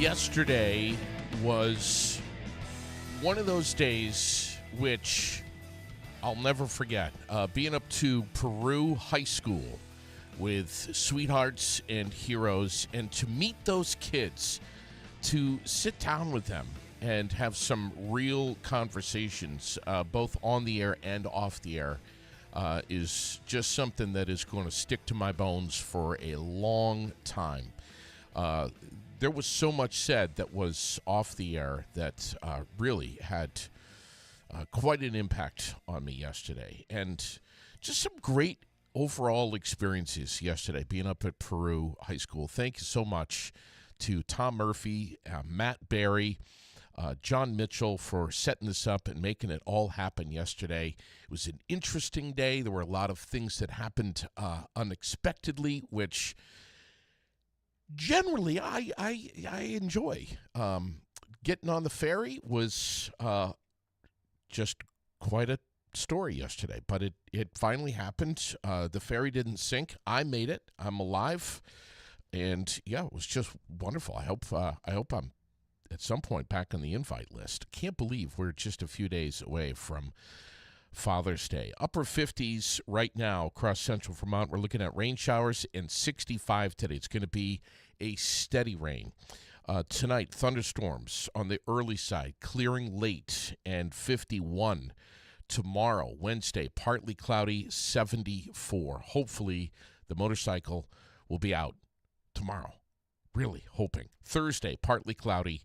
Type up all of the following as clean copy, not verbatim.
Yesterday was one of those days which I'll never forget. Being up to Peru High School with sweethearts and heroes, and to meet those kids, to sit down with them and have some real conversations, both on the air and off the air, is just something that is going to stick to my bones for a long time. There was so much said that was off the air that really had quite an impact on me yesterday. And just some great overall experiences yesterday being up at Peru High School. Thank you so much to Tom Murphy, Matt Barry, John Mitchell for setting this up and making it all happen yesterday. It was an interesting day. There were a lot of things that happened unexpectedly, which generally I enjoy. Getting on the ferry was just quite a story yesterday, but it finally happened. The ferry didn't sink. I made it. I'm alive. And yeah, it was just wonderful. I hope I'm at some point back on the invite list. Can't believe we're just a few days away from Father's Day. Upper 50s right now across central Vermont. We're looking at rain showers and 65 today. It's going to be a steady rain. Tonight, thunderstorms on the early side, clearing late, and 51. Tomorrow, Wednesday, partly cloudy, 74. Hopefully, the motorcycle will be out tomorrow. Really hoping. Thursday, partly cloudy,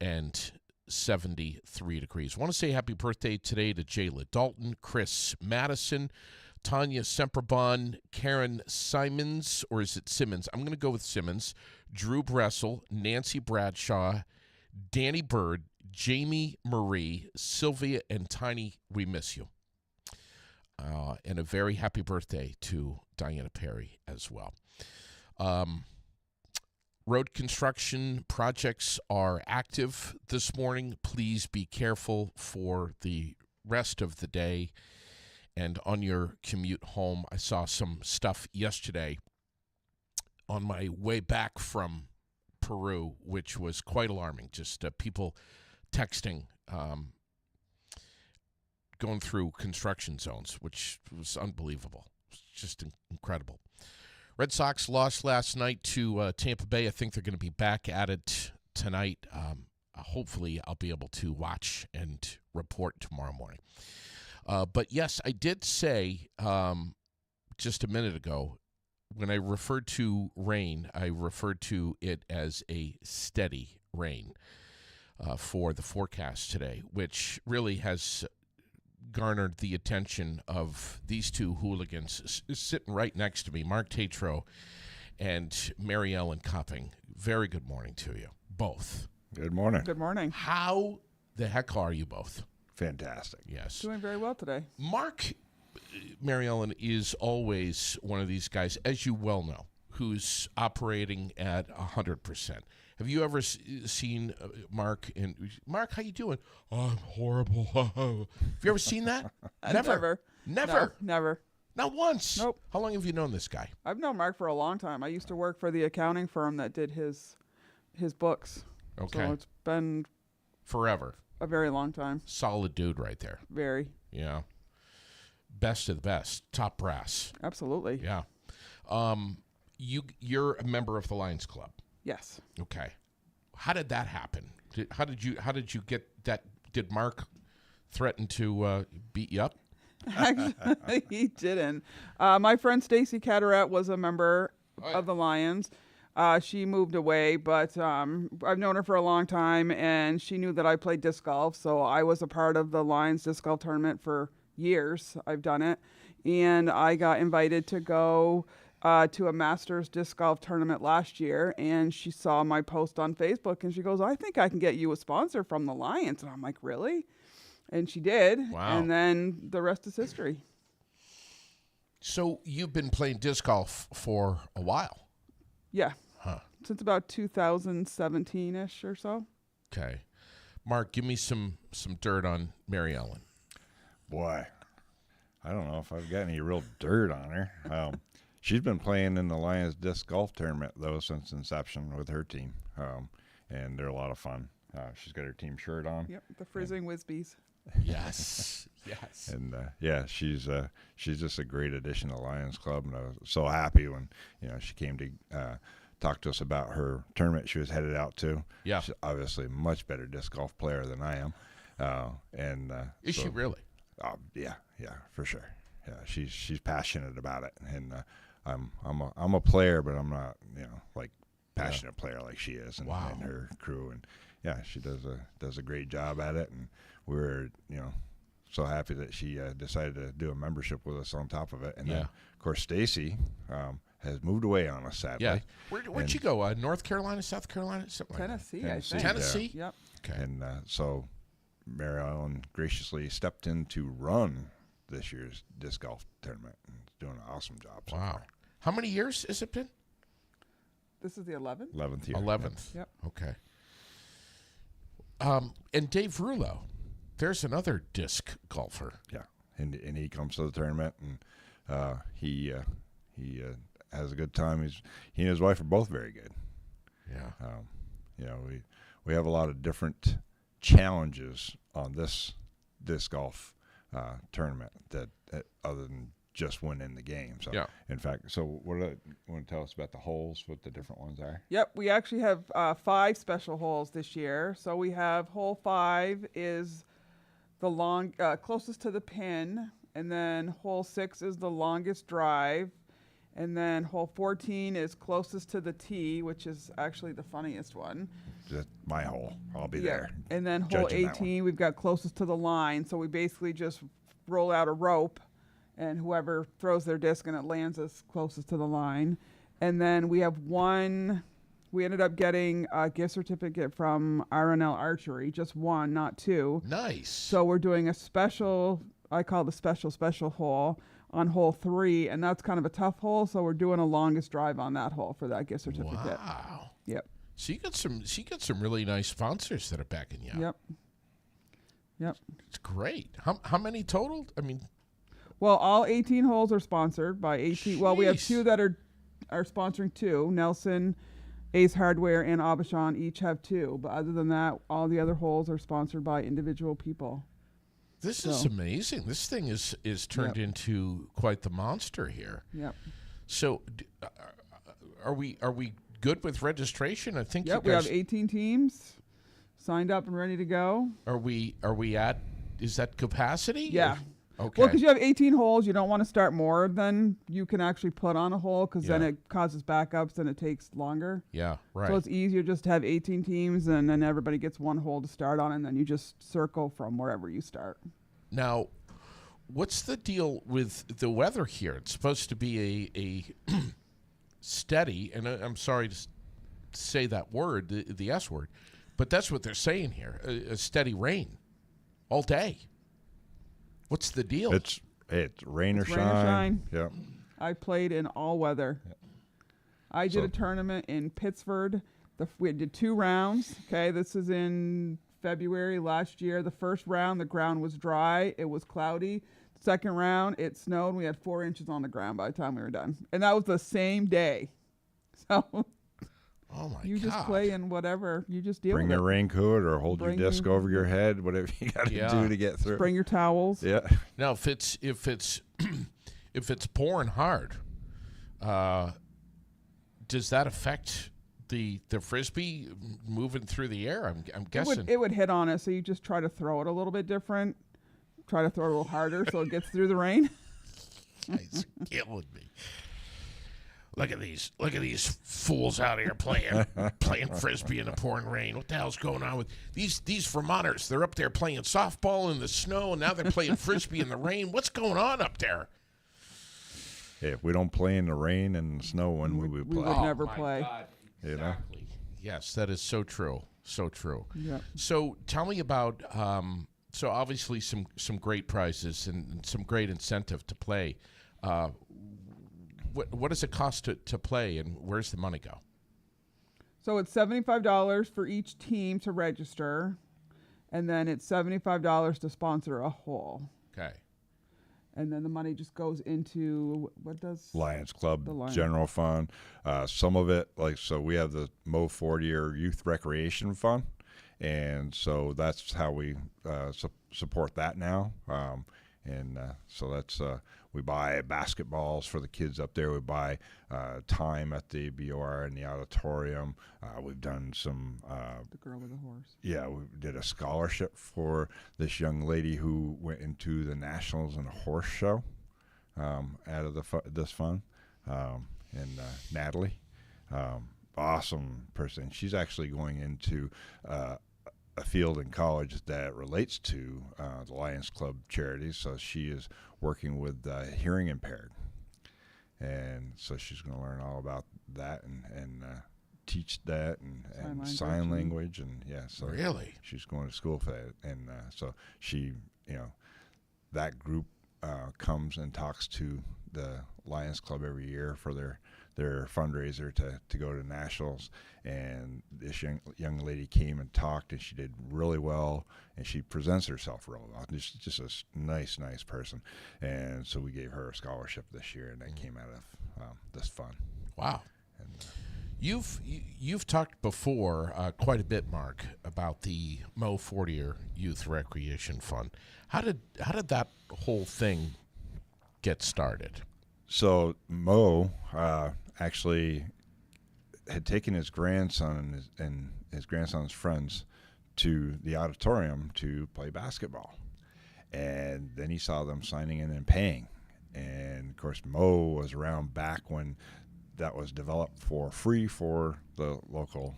and 73 degrees. I want to say happy birthday today to Jayla Dalton, Chris Madison, Tanya Semperbon, Karen Simons, or is it Simmons? I'm going to go with Simmons, Drew Bressel, Nancy Bradshaw, Danny Bird, Jamie Marie, Sylvia, and Tiny, we miss you. And a very happy birthday to Diana Perry as well. Road construction projects are active this morning. Please be careful for the rest of the day. And on your commute home, I saw some stuff yesterday on my way back from Peru, which was quite alarming. Just people texting, going through construction zones, which was unbelievable. It was just incredible. Red Sox lost last night to Tampa Bay. I think they're going to be back at it tonight. Hopefully, I'll be able to watch and report tomorrow morning. But yes, I did say just a minute ago, when I referred to rain, I referred to it as a steady rain for the forecast today, which really has garnered the attention of these two hooligans sitting right next to me, Mark Tatro and Maryellen Copping. Very good morning to you, both. Good morning. Good morning. How the heck are you both? Fantastic. Yes. Doing very well today. Mark Maryellen is always one of these guys, as you well know, who's operating at 100%. Have you ever seen Mark? Mark, how you doing? Oh, I'm horrible. Have you ever seen that? Never. No, never. Not once. Nope. How long have you known this guy? I've known Mark for a long time. I used to work for the accounting firm that did his books. Okay. So it's been Forever. a very long time. Solid dude right there. Very. Yeah. Best of the best. Top brass. Absolutely. Yeah. You're a member of the Lions Club. Yes. Okay. How did that happen? How did you get that? Did Mark threaten to beat you up? Actually, he didn't. My friend Stacy Cataract was a member of the Lions. She moved away, but I've known her for a long time, and she knew that I played disc golf, so I was a part of the Lions disc golf tournament for years. I've done it, and I got invited to go to a Masters disc golf tournament last year, and she saw my post on Facebook, and she goes, I think I can get you a sponsor from the Lions. And I'm like, really? And she did. Wow. And then the rest is history. So you've been playing disc golf for a while? Yeah. Huh. Since about 2017-ish or so. Okay. Mark, give me some dirt on Maryellen. Boy, I don't know if I've got any real dirt on her. She's been playing in the Lions Disc Golf Tournament, though, since inception with her team. and they're a lot of fun. She's got her team shirt on. Yep, the Frizzing Whizbees. Yes. Yes. And she's just a great addition to Lions Club, and I was so happy when she came to talk to us about her tournament she was headed out to. Yeah. She's obviously a much better disc golf player than I am, Is she really? Yeah, for sure. Yeah, she's passionate about it, and I'm a player, but I'm not like passionate player like she is, and her crew, and she does a great job at it, and we're so happy that she decided to do a membership with us on top of it. And then, of course, Stacy has moved away on us, sadly. Yeah. Where'd you go? North Carolina, South Carolina, something Tennessee, like I think. Tennessee. Yep. Okay. And so Maryellen graciously stepped in to run this year's disc golf tournament and is doing an awesome job. So Wow. far. How many years has it been? This is the 11th. 11th year. 11th. Yep. Okay. And Dave Rulo, there's another disc golfer. Yeah, and he comes to the tournament, and he has a good time. He and his wife are both very good. Yeah. We have a lot of different challenges on this disc golf tournament that other than just winning the game. So in fact, what do you want to tell us about the holes? What the different ones are? Yep, we actually have 5 special holes this year. So we have hole 5 is the closest to the pin, and then hole 6 is the longest drive, and then hole 14 is closest to the tee, which is actually the funniest one. That's my hole. I'll be there. And then hole judging that 18, we've got closest to the line. So we basically just roll out a rope, and whoever throws their disc and it lands as closest to the line. And then we have one. We ended up getting a gift certificate from RNL Archery, just one, not 2. Nice. So we're doing a special, I call it the special hole on hole 3, and that's kind of a tough hole. So we're doing a longest drive on that hole for that gift certificate. Wow. Yep. So you got some really nice sponsors that are backing you up. Yep. It's great. How many total? I mean, well, all 18 holes are sponsored by 18. Well, we have Jeez. 2 that are sponsoring 2. Nelson, Ace Hardware, and Abishan each have 2. But other than that, all the other holes are sponsored by individual people. this is amazing. This thing is turned into quite the monster here. Yep. So, are we good with registration? I think. Yep. You We guys, have 18 teams signed up and ready to go. Are we at? Is that capacity? Yeah. Okay. Well, because you have 18 holes, you don't want to start more than you can actually put on a hole, because then Yeah. it causes backups and it takes longer. Yeah. Right. So it's easier just to have 18 teams, and then everybody gets one hole to start on, and then you just circle from wherever you start. Now, what's the deal with the weather here? It's supposed to be a steady, and I'm sorry to say that word, the S word, but that's what they're saying here, a steady rain all day. What's the deal? It's rain or It's rain or shine. Yep. I played in all weather. I did a tournament in Pittsford. We did 2 rounds. Okay, this is in February last year. The first round, the ground was dry. It was cloudy. Second round, it snowed. We had 4 inches on the ground by the time we were done. And that was the same day. So oh, my you God. just play in whatever. You just deal Bring with your it. raincoat or hold Bring your disc your- over your head, whatever you got to do to get through. Bring your towels. Yeah. Now, if it's if it's pouring hard, does that affect the frisbee moving through the air? I'm guessing. It would hit on it, so you just try to throw it a little bit different. Try to throw it a little harder so it gets through the rain. It's killing me. Look at these fools out here playing frisbee in the pouring rain. What the hell's going on with these Vermonters? They're up there playing softball in the snow, and now they're playing frisbee in the rain. What's going on up there? Hey, if we don't play in the rain and the snow, when would we we play? would never my play. God. You know? Exactly. Yes, that is so true. So true. Yep. So tell me about so obviously some great prizes and some great incentive to play. What does it cost to play, and where's the money go? So it's $75 for each team to register, and then it's $75 to sponsor a hole. Okay. And then the money just goes into what does Lions Club the Lions. General Fund. Some of it, so we have the Mo 40-year Youth Recreation Fund, and so that's how we support that now. So that's we buy basketballs for the kids up there. We buy time at the BOR and the auditorium. We've done some. The girl with the horse. Yeah, we did a scholarship for this young lady who went into the Nationals in a horse show out of this fund. And Natalie, awesome person. She's actually going into a field in college that relates to the Lions Club charities. So she is working with hearing impaired, and so she's going to learn all about that and teach that and sign language and so really she's going to school for that. And so she, that group comes and talks to the Lions Club every year for their fundraiser to go to nationals. And this young lady came and talked, and she did really well, and she presents herself really well. Just a nice person. And so we gave her a scholarship this year, and that came out of this fund. Wow. And, You've talked before quite a bit, Mark, about the Mo 40-year Youth Recreation Fund. How did that whole thing get started? So Mo actually had taken his grandson and his grandson's friends to the auditorium to play basketball, and then he saw them signing in and paying. And of course, Mo was around back when that was developed for free for the local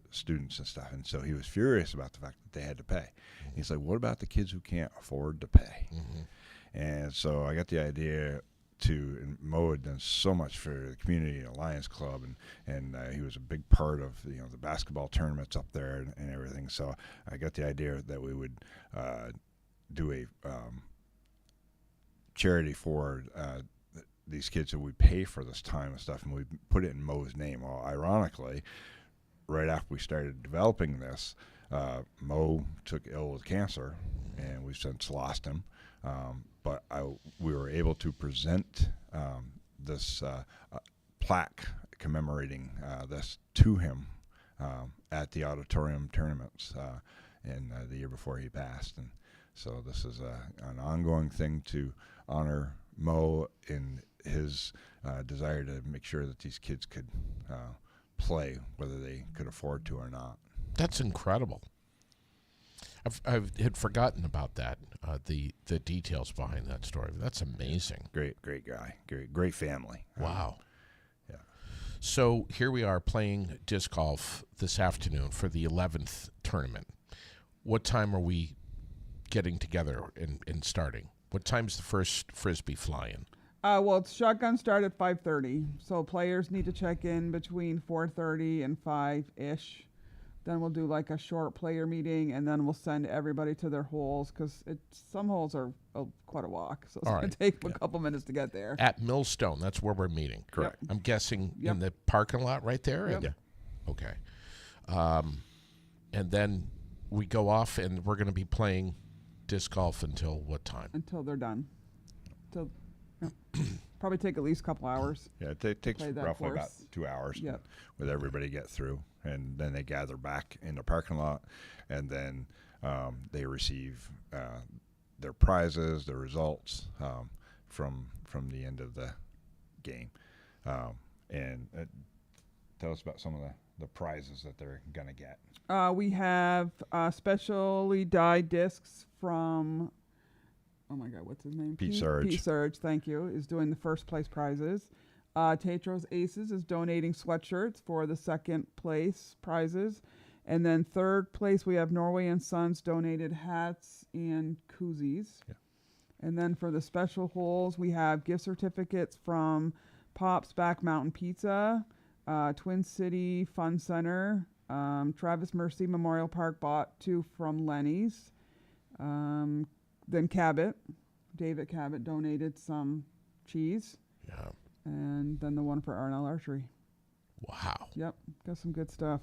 students and stuff, and so he was furious about the fact that they had to pay. Mm-hmm. He's like, "What about the kids who can't afford to pay?" Mm-hmm. And so I got the idea and Mo had done so much for the community and Lions Club, and he was a big part of the basketball tournaments up there and everything. So I got the idea that we would do a charity for these kids who we pay for this time and stuff, and we put it in Mo's name. Well, ironically, right after we started developing this, Mo took ill with cancer, and we've since lost him. But we were able to present this plaque commemorating this to him at the auditorium tournaments in the year before he passed. And so this is an ongoing thing to honor Mo in his desire to make sure that these kids could play, whether they could afford to or not. That's incredible. I had forgotten about that, the details behind that story. That's amazing. Great guy. Great family. Wow. Yeah. So here we are playing disc golf this afternoon for the 11th tournament. What time are we getting together and starting? What time's the first Frisbee fly-in? Well, it's shotgun start at 5:30, so players need to check in between 4:30 and 5-ish. Then we'll do like a short player meeting, and then we'll send everybody to their holes, because some holes are quite a walk, so it's going to take a couple minutes to get there. At Millstone, that's where we're meeting. Correct. I'm guessing in the parking lot right there? Yep. Yeah. Okay. And then we go off, and we're going to be playing disc golf until what time? Until they're done. Probably take at least a couple hours. Yeah, it takes roughly about 2 hours Yep. with everybody get through, and then they gather back in the parking lot, and then they receive their prizes, their results from the end of the game. And tell us about some of the prizes that they're going to get. We have specially dyed discs from, oh my God, what's his name? Pete Surge. Pete Surge, thank you, is doing the first place prizes. Tatro's Aces is donating sweatshirts for the second place prizes. And then third place, we have Norway and Sons donated hats and koozies. Yeah. And then for the special holes, we have gift certificates from Pop's Back Mountain Pizza, Twin City Fun Center, Travis Mercy Memorial Park bought 2 from Lenny's. Then David Cabot donated some cheese. Yeah. And then the one for Arnell Archery. Wow. Yep, got some good stuff.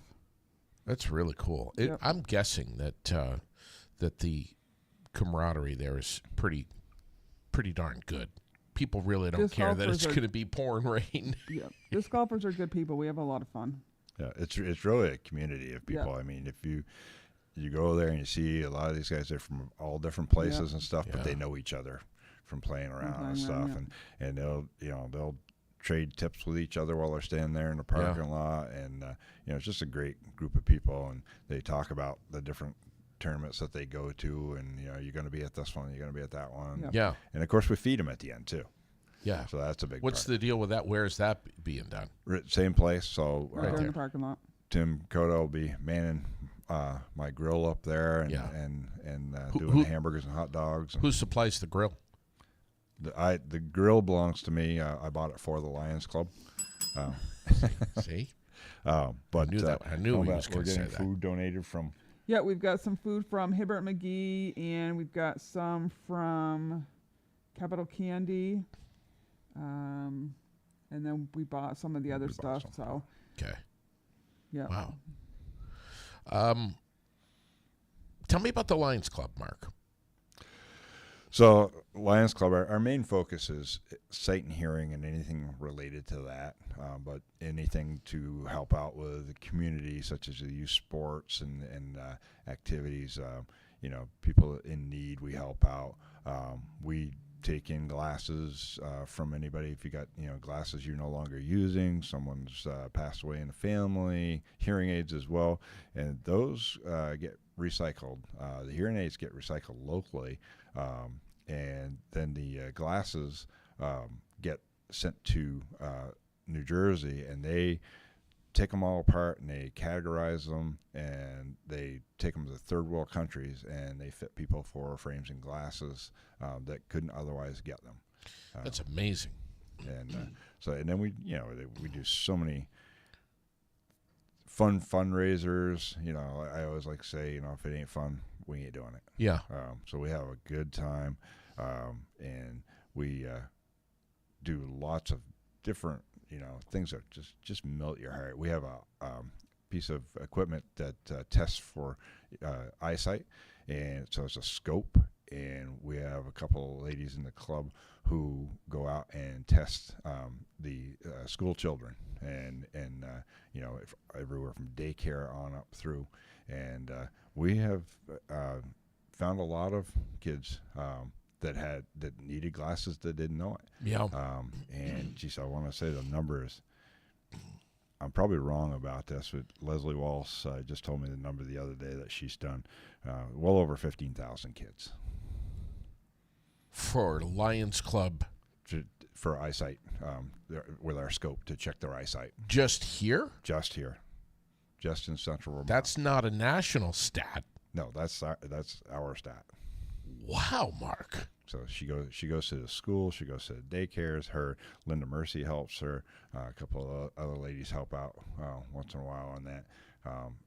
That's really cool. Yep. I'm guessing that the camaraderie there is pretty pretty darn good. People really don't Disc care that it's golfers are- going to be pouring rain. Yeah, disc golfers are good people. We have a lot of fun. Yeah, it's really a community of people. Yeah. I mean, if you go there and you see a lot of these guys are from all different places and stuff, but Yeah. they know each other from playing around and playing stuff, around, and they'll trade tips with each other while they're standing there in the parking lot, and it's just a great group of people, and they talk about the different tournaments that they go to, and you're going to be at this one, you're going to be at that one, Yeah. Yeah. and of course we feed them at the end too. Yeah. So that's a big. What's part. the deal with that? Where is that being done? Same place? So Right there there. in the parking lot. Tim Cotto will be manning my grill up there, and Yeah. and Who- doing hamburgers and hot dogs. And Who supplies the grill? the grill belongs to me. I bought it for the Lions Club. See? But knew that. I knew how he about was gonna we're say getting that. food donated from. Yeah, we've got some food from Hibbert McGee, and we've got some from Capital Candy. And then we bought some of the other We bought stuff. some. So, Okay. yeah. Wow. Tell me about the Lions Club, Mark. So Lions Club, our main focus is sight and hearing and anything related to that, but anything to help out with the community, such as the youth sports and activities. People in need, we help out. We take in glasses from anybody. If you got glasses you're no longer using, someone's passed away in the family, hearing aids as well, and those get recycled. The hearing aids get recycled locally, and then the glasses get sent to New Jersey, and they take them all apart and they categorize them, and they take them to third world countries, and they fit people for frames and glasses that couldn't otherwise get them. That's amazing. And then we do so many fun fundraisers. I always like to say, if it ain't fun, we ain't doing it. Yeah. So we have a good time, and we do lots of different things that just melt your heart. We have a piece of equipment that tests for eyesight, and so it's a scope, and we have a couple of ladies in the club who go out and test the school children, and everywhere from daycare on up through, and we have found a lot of kids that needed glasses that didn't know it. Yeah. And geez, I want to say the numbers. I'm probably wrong about this, but Leslie Walsh just told me the number the other day that she's done well over 15,000 kids For Lions Club. for eyesight with our scope to check their eyesight. Just here? Just here, just in Central Vermont. That's not a national stat. No, that's our stat. Wow, Mark. So she goes to the school, she goes to the daycares. Her Linda Mercy helps her. A couple of other ladies help out once in a while on that,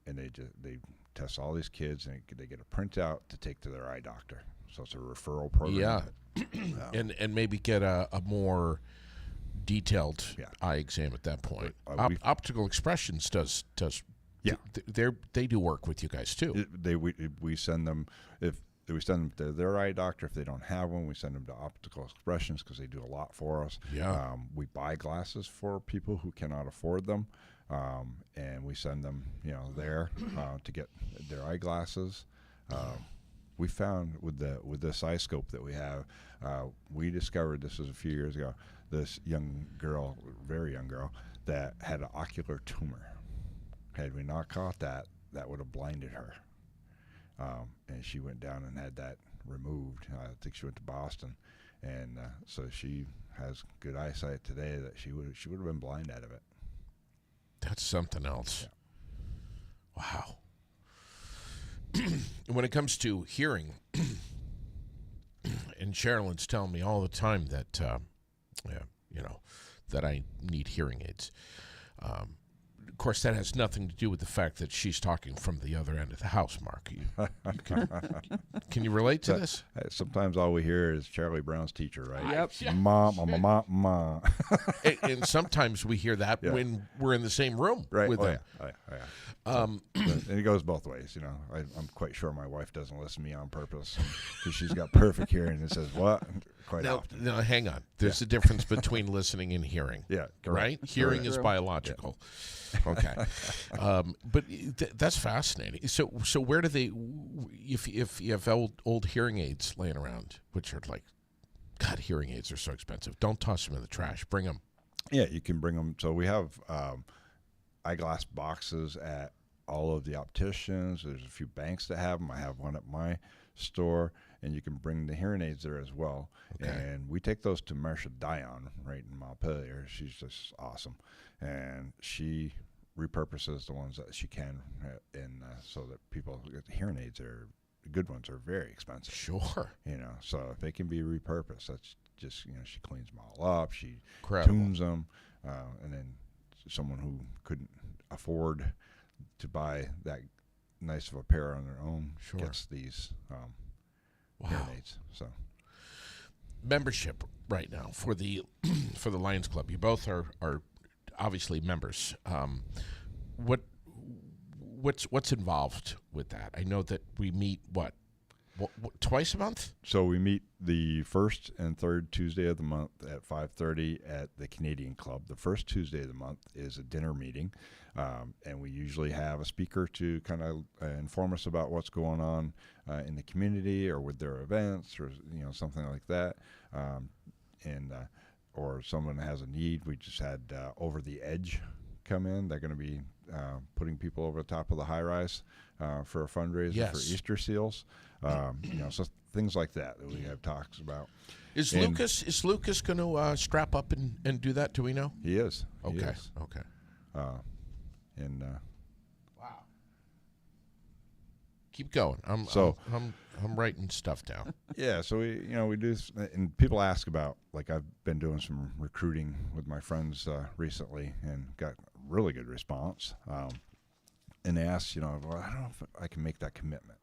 and they test all these kids, and they get a printout to take to their eye doctor. So it's a referral program. Yeah, and maybe get a more detailed Yeah. eye exam at that point. We've- Optical Expressions does. Yeah. They do work with you guys too. We send them we send them to their eye doctor. If they don't have one, we send them to Optical Expressions because they do a lot for us. Yeah. We buy glasses for people who cannot afford them, and we send them there to get their eyeglasses. We found with this eye scope that we have, we discovered, this was a few years ago, this young girl, very young girl, that had an ocular tumor. Had we not caught that would have blinded her. And she went down and had that removed. I think she went to Boston, and so she has good eyesight today. That she would have been blind out of it. That's something else. Yeah. Wow. When it comes to hearing, and Sherilyn's telling me all the time that, that I need hearing aids. Of course, that has nothing to do with the fact that she's talking from the other end of the house, Mark. Can you relate to this? Sometimes all we hear is Charlie Brown's teacher, right? Yep. Ma, ma, ma, ma. And sometimes we hear that when we're in the same room Right. with them. Yeah. And it goes both ways, I'm quite sure my wife doesn't listen to me on purpose because she's got perfect hearing and says, "What?" Of quite often. Now, hang on. There's a difference between listening and hearing. Yeah, right? Hearing is biological. Yeah. Okay. But that's fascinating. So where do they, if you have old hearing aids laying around, which are like, God, hearing aids are so expensive. Don't toss them in the trash. Bring them. Yeah, you can bring them. So we have eyeglass boxes at all of the opticians. There's a few banks that have them. I have one at my store, and you can bring the hearing aids there as well. Okay. And we take those to Marcia Dion right in Montpelier. She's just awesome, and she repurposes the ones that she can, so that people get hearing aids. The good ones are very expensive. Sure. So if they can be repurposed, that's just, she cleans them all up. She Incredible. tunes them, and then someone who couldn't afford to buy that nice of a pair on their own gets these hearing aids. So membership right now for the Lions Club. You both are obviously members. What's involved with that? I know that we meet what twice a month. So we meet the first and third Tuesday of the month at 5:30 at the Canadian Club. The first Tuesday of the month is a dinner meeting, and we usually have a speaker to kind of inform us about what's going on in the community or with their events or something like that, or someone has a need. We just had Over the Edge come in. They're going to be putting people over the top of the high rise for a fundraiser for Easter seals. So things like that we have talks about. Is Lucas going to strap up and do that? Do we know? He is. Okay. He is. Okay. Wow. Keep going. I'm writing stuff down. Yeah. So we do, and people ask about, like, I've been doing some recruiting with my friends recently and got really good response. And they ask, well, I don't know if I can make that commitment,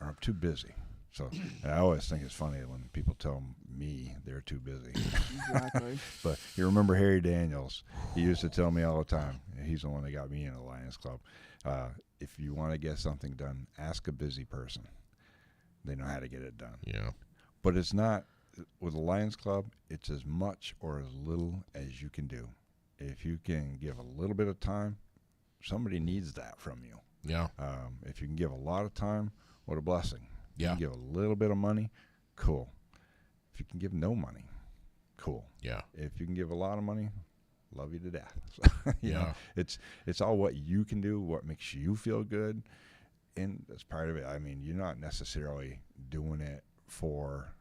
or I'm too busy. So I always think it's funny when people tell me they're too busy. Exactly. But you remember Harry Daniels? He used to tell me all the time. He's the one that got me in the Lions Club. If you want to get something done, ask a busy person. They know how to get it done. Yeah. But it's not, with the Lions Club, it's as much or as little as you can do. If you can give a little bit of time, somebody needs that from you. Yeah. If you can give a lot of time, what a blessing. Yeah. You can give a little bit of money, cool. If you can give no money, cool. Yeah. If you can give a lot of money, love you to death. you Yeah. know, it's all what you can do, what makes you feel good, and that's part of it. I mean, you're not necessarily doing it for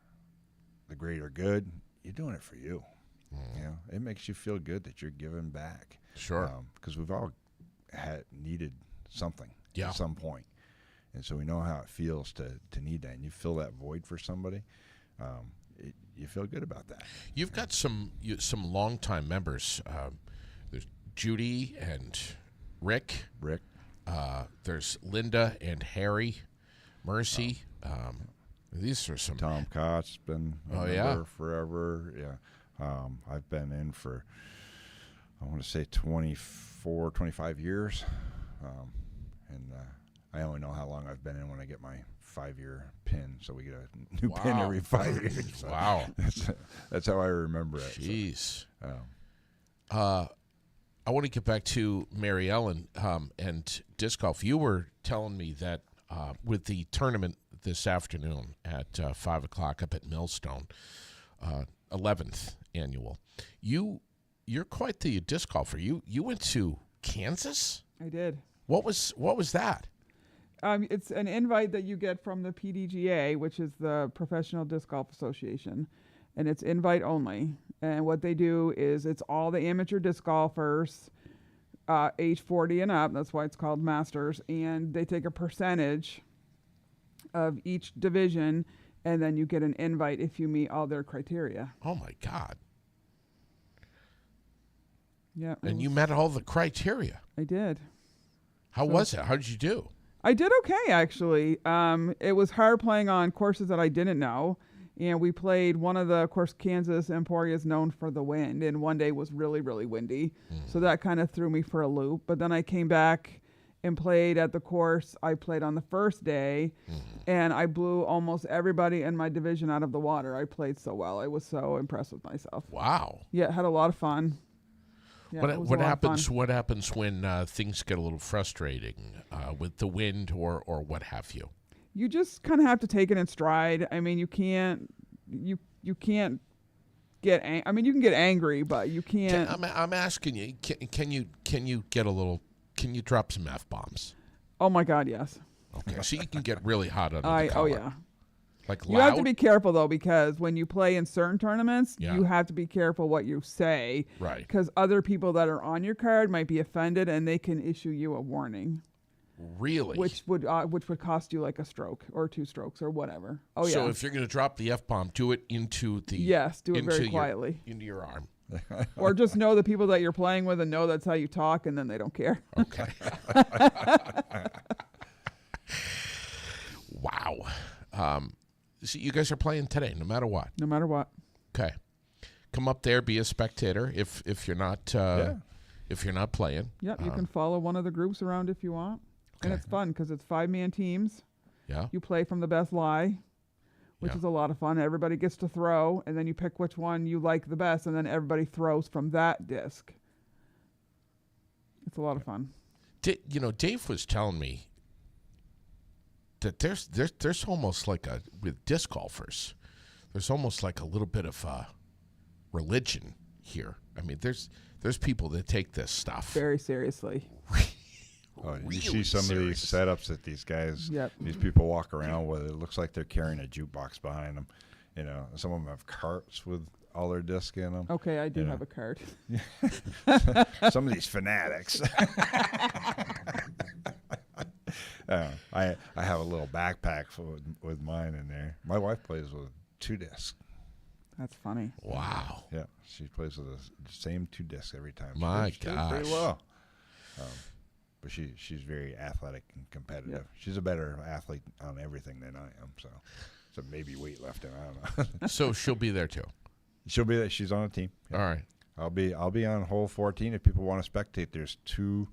the greater good. You're doing it for you. You know, it makes you feel good that you're giving back. Sure. Because we've all needed something at some point. And so we know how it feels to need that. And you fill that void for somebody, you feel good about that. You've got some longtime members. There's Judy and Rick. There's Linda and Harry, Mercy. These are some. Tom Cott's been a member forever. Yeah. I've been in for, I want to say 24, 25 years. And I only know how long I've been in when I get my 5-year pin. So we get a new pin every 5 years. So wow. That's how I remember it. Jeez. So. I want to get back to Maryellen and disc golf. You were telling me that with the tournament this afternoon at 5 o'clock up at Millstone, 11th annual, you're quite the disc golfer. You went to Kansas? I did. What was that? It's an invite that you get from the PDGA, which is the Professional Disc Golf Association, and it's invite only. And what they do is it's all the amateur disc golfers, age 40 and up. That's why it's called Masters. And they take a percentage of each division, and then you get an invite if you meet all their criteria. Oh my God! Yeah. And you met all the criteria. I did. How was it? How did you do? I did okay, actually. It was hard playing on courses that I didn't know. And we played one of the, of course, Kansas Emporia is known for the wind. And one day was really, really windy. So that kind of threw me for a loop. But then I came back and played at the course I played on the first day, and I blew almost everybody in my division out of the water. I played so well. I was so impressed with myself. Wow. Yeah, had a lot of fun. Yeah, it was a What lot of happens? fun. What happens when things get a little frustrating with the wind or what have you? You just kind of have to take it in stride. I mean, you can't get. I mean, you can get angry, but you can't. I'm asking you. Can you get a little? Can you drop some F-bombs? Oh my God, yes. Okay, so you can get really hot under the Oh collar. yeah. Like You loud? have to be careful though, because when you play in certain tournaments, Yeah. you have to be careful what you say, Right. because other people that are on your card might be offended and they can issue you a warning, Really? which would cost you like a stroke or 2 strokes or whatever. Oh yeah. So if you're going to drop the F-bomb, do it into the Yes, do it very into your- quietly. into your arm. Or just know the people that you're playing with and know that's how you talk, and then they don't care. Okay. Wow. So you guys are playing today, no matter what. No matter what. Okay. Come up there, be a spectator. If you're not if you're not playing. Yep, you can follow one of the groups around if you want. And Okay. it's fun because it's 5-man teams. Yeah. You play from the best lie, which Yeah. is a lot of fun. Everybody gets to throw, and then you pick which one you like the best, and then everybody throws from that disc. It's a lot of fun. Dave was telling me that there's almost like with disc golfers, there's almost like a little bit of religion here. I mean, there's people that take this stuff Very seriously. Oh, you really see some serious. of these setups that these guys, Yep. these people walk around with. It looks like they're carrying a jukebox behind them. You know, some of them have carts with all their disc in them. Okay, I do Yeah. have a card. Some of these fanatics. I have a little backpack with mine in there. My wife plays with 2 discs. That's funny. Wow. Yeah, she plays with the same 2 discs every time. My She does pretty gosh. well. But she's very athletic and competitive. Yep. She's a better athlete on everything than I am. So maybe weightlifting. I don't know. So she'll be there too. She'll be there. She's on a team. Yeah. All right. I'll be on hole 14 if people want to spectate. There's 2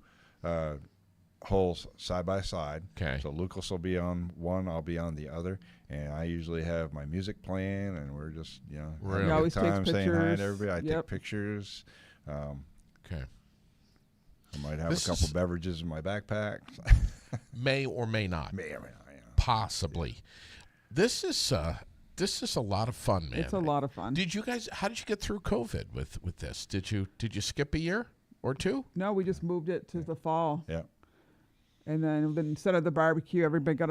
holes side by side. Okay. So Lucas will be on one, I'll be on the other, and I usually have my music playing, and we're just having Really? a He good always takes time saying hi pictures. to everybody. I Yep. take pictures. Okay. I might have This a couple is- beverages in my backpack. May or may not. May or may not, yeah. Possibly. This is a lot of fun, man. It's a lot of fun. How did you get through COVID with this? Did you skip a year or 2? No, we just moved it to the fall. Yeah. And then instead of the barbecue, everybody got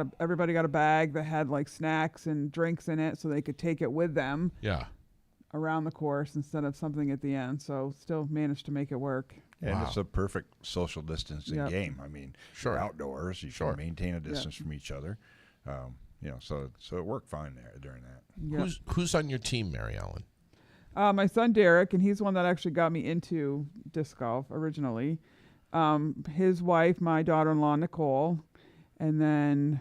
a bag that had like snacks and drinks in it, so they could take it with them Yeah. around the course instead of something at the end. So still managed to make it work. And Wow. it's a perfect social distancing Yep. game. I mean, Sure. you're outdoors, you Sure. can maintain a distance from each other. So it worked fine there during that. Yep. Who's on your team, Mary Ellen? My son Derek, and he's the one that actually got me into disc golf originally. His wife, my daughter-in-law Nicole, and then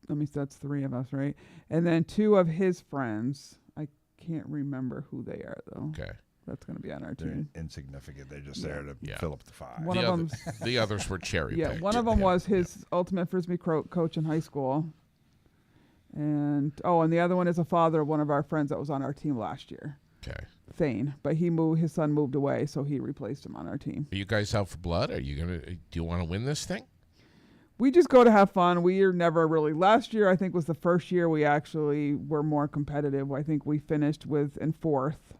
that's 3 of us, right? And then 2 of his friends. I can't remember who they are though. Okay. That's going to be on our They're team. insignificant. They're just there to Yeah. fill up the 5. One of them's The others were cherry yeah. picked. One of them Yeah. was his ultimate frisbee coach in high school, and the other one is a father of one of our friends that was on our team last year, Okay. Thane. But his son moved away, so he replaced him on our team. Are you guys out for blood? Do you want to win this thing? We just go to have fun. We are never really. Last year, I think, was the first year we actually were more competitive. I think we finished in 4th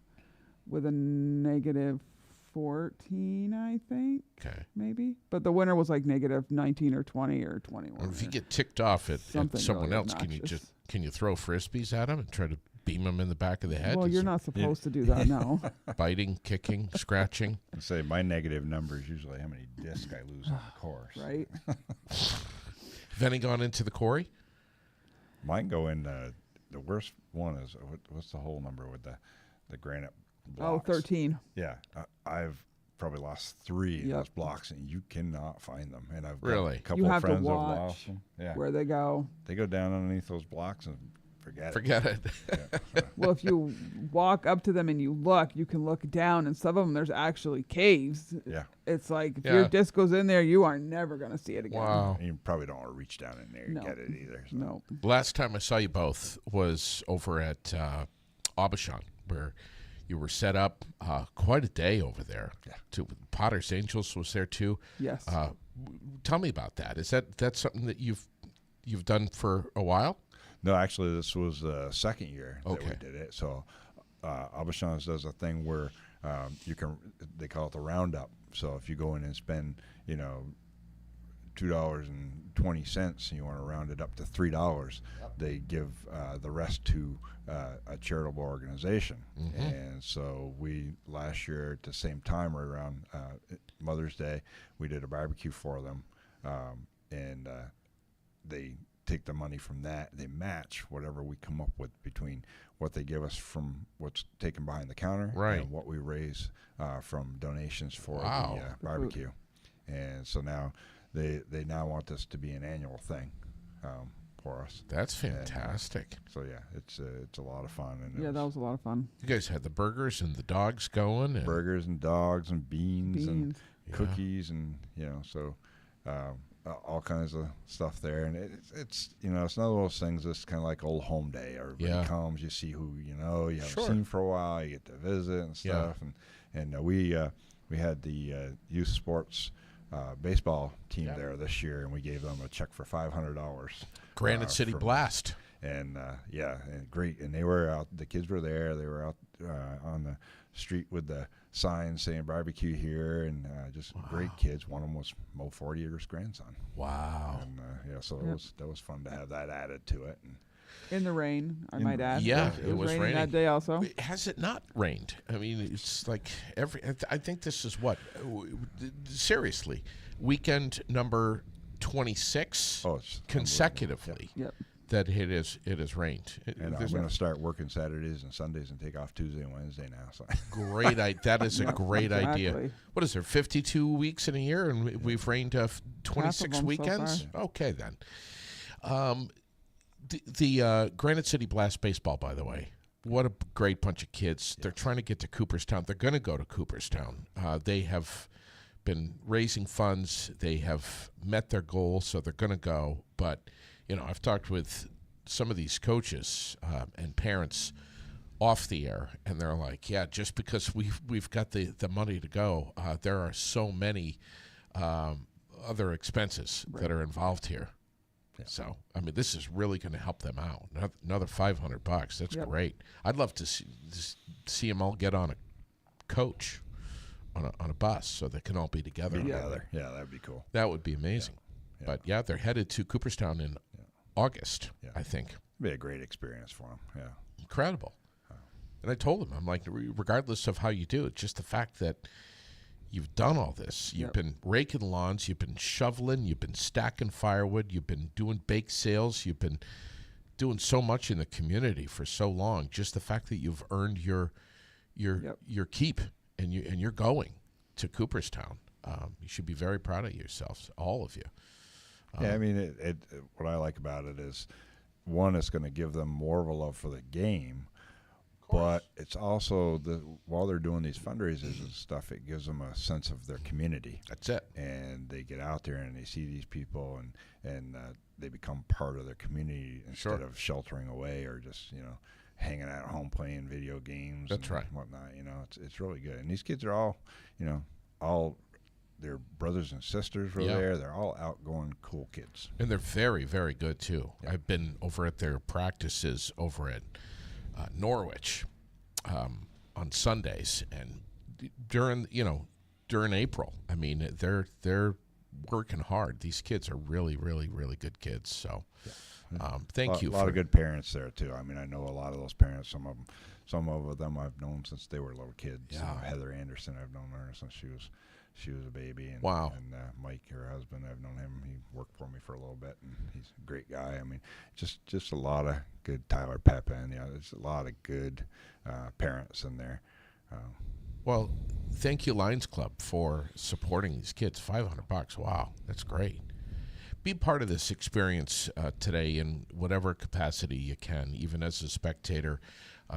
with a -14, I think, Okay. maybe. But the winner was like -19 or 20 or Or 21. if you get ticked off at Something someone really else, obnoxious. can you throw frisbees at them and try to beam them in the back of the head? Well, Is you're it not supposed to do that, no. biting, kicking, scratching. I say my negative number is usually how many discs I lose on the course. Right? Have any gone into the quarry? Mine go in. The worst one is what's the whole number with the granite blocks? 13. Yeah, I've probably lost 3 of Yep. those blocks, and you cannot find them. And I've got Really? a couple You of have to friends that have watch lost them. Yeah, where they go. they go down underneath those blocks and Forget it. Well, if you walk up to them and you look, you can look down, and some of them there's actually caves. Yeah. It's like if your disc goes in there, you are never going to see it again. Wow. And you probably don't want to reach down in there and get it either. So. No. Last time I saw you both was over at Aubuchon, where you were set up quite a day over there. Yeah. Potter's Angels was there too. Yes. Tell me about that. Is that something that you've done for a while? No, actually, this was the second year that we did it. So, Aubuchon's does a thing where they call it the roundup. So if you go in and spend, $2.20 and you want to round it up to $3, they give the rest to a charitable organization. Mm-hmm. And so we last year at the same time, right around Mother's Day, we did a barbecue for them, and they take the money from that. They match whatever we come up with between what they give us from what's taken behind the counter and what we raise from donations for the barbecue. And so now they now want this to be an annual thing for us. That's fantastic. And, so it's a lot of fun. And that was a lot of fun. You guys had the burgers and the dogs going. And burgers and dogs and beans. And cookies and so. All kinds of stuff there, and it's it's not one of those things that's kind of like old home day. Everybody comes, you see who you haven't seen for a while, you get to visit and stuff, and we had the youth sports baseball team there this year, and we gave them a check for $500. Granite City Blast, and and great, and they were out. The kids were there. They were out on the street with the signs saying barbecue here, and just great kids. One of them was Mo Fortier's grandson. Wow. And so that was fun to have that added to it. And in the rain, I might add. Yeah, it was raining that day also. Has it not rained? I mean, it's like I think this is what, seriously, weekend number 26 consecutively. Yep. That it has rained. And I'm going to start working Saturdays and Sundays and take off Tuesday and Wednesday now. So. Great. That is a great idea. What is there, 52 weeks in a year, and we've rained 26 weekends? So okay, then. The Granite City Blast baseball, by the way, what a great bunch of kids. They're trying to get to Cooperstown. They're going to go to Cooperstown. They have been raising funds. They have met their goal, so they're going to go. But I've talked with some of these coaches and parents off the air, and they're like, just because we've got the money to go, there are so many other expenses that are involved here. Yeah. So, I mean, this is really going to help them out. Another $500. That's great. I'd love to see them all get on a coach on a bus so they can all be together. Yeah, that'd be cool. That would be amazing. Yeah. But they're headed to Cooperstown in August, I think. It'd be a great experience for them. Yeah, incredible. And I told him, I'm like, regardless of how you do it, just the fact that you've done all this, you've been raking lawns, you've been shoveling, you've been stacking firewood, you've been doing bake sales, you've been doing so much in the community for so long. Just the fact that you've earned your keep and you're going to Cooperstown, you should be very proud of yourselves, all of you. I mean, what I like about it is, one, it's going to give them more of a love for the game, but it's also while they're doing these fundraisers and stuff, it gives them a sense of their community. That's it. And they get out there and they see these people, and they become part of their community instead of sheltering away or just hanging out at home playing video games. That's right. And whatnot. It's really good. And these kids are all all. Their brothers and sisters were there. They're all outgoing, cool kids. And they're very, very good, too. Yeah. I've been over at their practices over at Norwich on Sundays. And during April, I mean, they're working hard. These kids are really, really, really good kids. So thank you. A lot of good parents there, too. I mean, I know a lot of those parents. Some of them I've known since they were little kids. Yeah. Heather Anderson, I've known her since she was a baby. And, wow. And Mike, her husband, I've known him. He worked for me for a little bit, and he's a great guy. I mean, just a lot of good Tyler Pepin. There's a lot of good parents in there. Well, thank you, Lions Club, for supporting these kids. $500. Wow, that's great. be part of this experience today in whatever capacity you can, even as a spectator.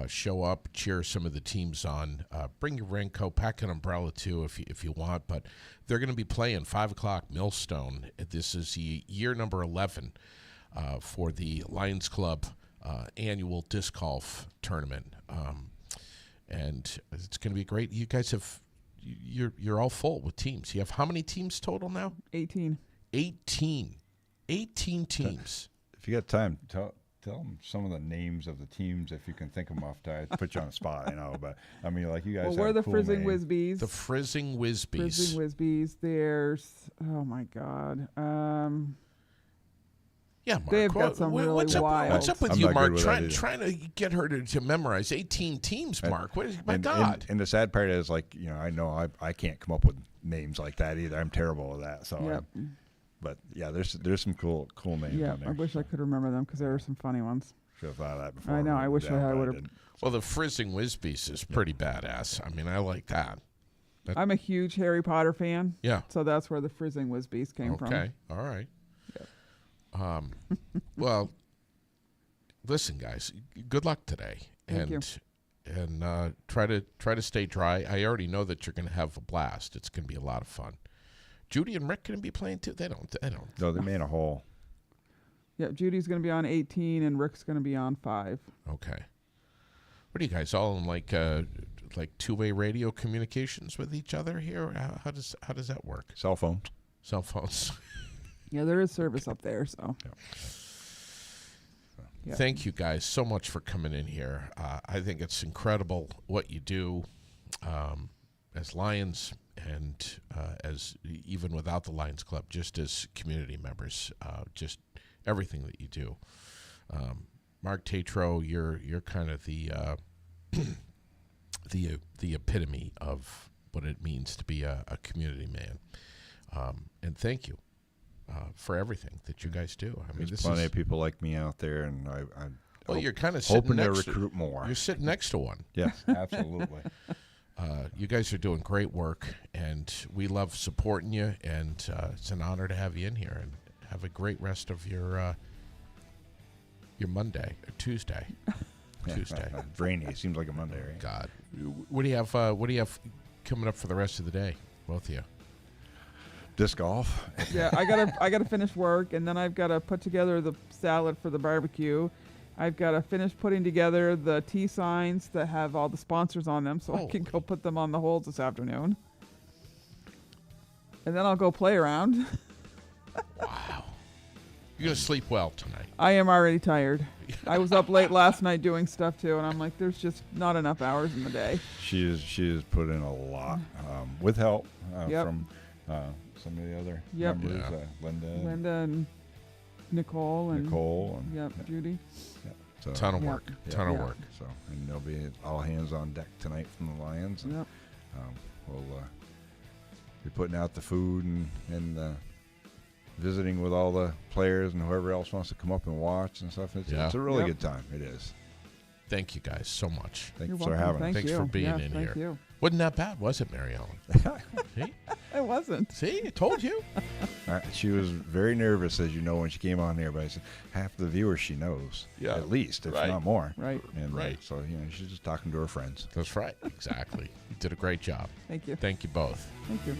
Show up, cheer some of the teams on. Bring your raincoat, pack an umbrella too if you want. But they're going to be playing 5 o'clock Millstone. This is year number 11 for the Lions Club annual disc golf tournament, and it's going to be great. You guys you're all full with teams. You have how many teams total now? 18. 18 teams. If you got time, tell them some of the names of the teams if you can think of them off. I put you on the spot, but I mean, like you guys. Well, we're the cool Frizzing names. Whizbees. The Frizzing Whizbees. Frizzing Whizbees. There's, oh my God. Yeah, Mark. They've got some really wild. What's up with I'm you, not Mark? good with that Trying to get her to memorize 18 teams, Mark. My God. And the sad part is, like, I know I can't come up with names like that either. I'm terrible at that. So, Yep. but yeah, there's some cool names. Yeah, on there. I wish I could remember them because there were some funny ones. Should have thought of that before. I know. I wish I would have. didn't. Well, the Frizzing Whizbees is pretty badass. I mean, I like that. I'm a huge Harry Potter fan. Yeah. So that's where the Frizzing Whizbees came from. Okay. All right. Yep. Well, listen, guys. Good luck today, Thank you. and try to stay dry. I already know that you're going to have a blast. It's going to be a lot of fun. Judy and Rick going to be playing too. They don't. No, they made a hole. Yeah, Judy's going to be on 18 and Rick's going to be on 5. Okay. What are you guys all in like two-way radio communications with each other here? How does that work? Cell phone. Cell phones. Yeah, there is service up there, so. Yeah. Thank you guys so much for coming in here. I think it's incredible what you do as Lions and as even without the Lions Club, just as community members, just everything that you do. Mark Tatro, you're kind of the epitome of what it means to be a community man. And thank you for everything that you guys do. I mean, There's plenty of people like me out there, and well, you're kind of hoping to next recruit more. You're sitting next to one. Yes, absolutely. You guys are doing great work, and we love supporting you. And it's an honor to have you in here. And have a great rest of your Monday or Tuesday. Tuesday. Brainy. Seems like a Monday, right? God, what do you have? What do you have coming up for the rest of the day, both of you? Disc golf. Yeah, I gotta finish work, and then I've got to put together the salad for the barbecue. I've got to finish putting together the T signs that have all the sponsors on them, so I can go put them on the holes this afternoon. And then I'll go play around. Wow, you're gonna sleep well tonight. I am already tired. I was up late last night doing stuff too, and I'm like, there's just not enough hours in the day. She has put in a lot with help from some of the other members, Linda and Nicole and Judy. Yeah. So, ton of work. Work. So, and there'll be all hands on deck tonight from the Lions. And, we'll be putting out the food and visiting with all the players and whoever else wants to come up and watch and stuff. It's a really good time. It is. Thank you guys so much. Thanks for having us. Thanks for being in here. You. Wasn't that bad, was it, Maryellen? See? It wasn't. See? I told you. She was very nervous, as you know, when she came on here, but I said, half the viewers she knows, at least, if not more. Right. And so, she's just talking to her friends. That's right. Exactly. You did a great job. Thank you. Thank you both. Thank you.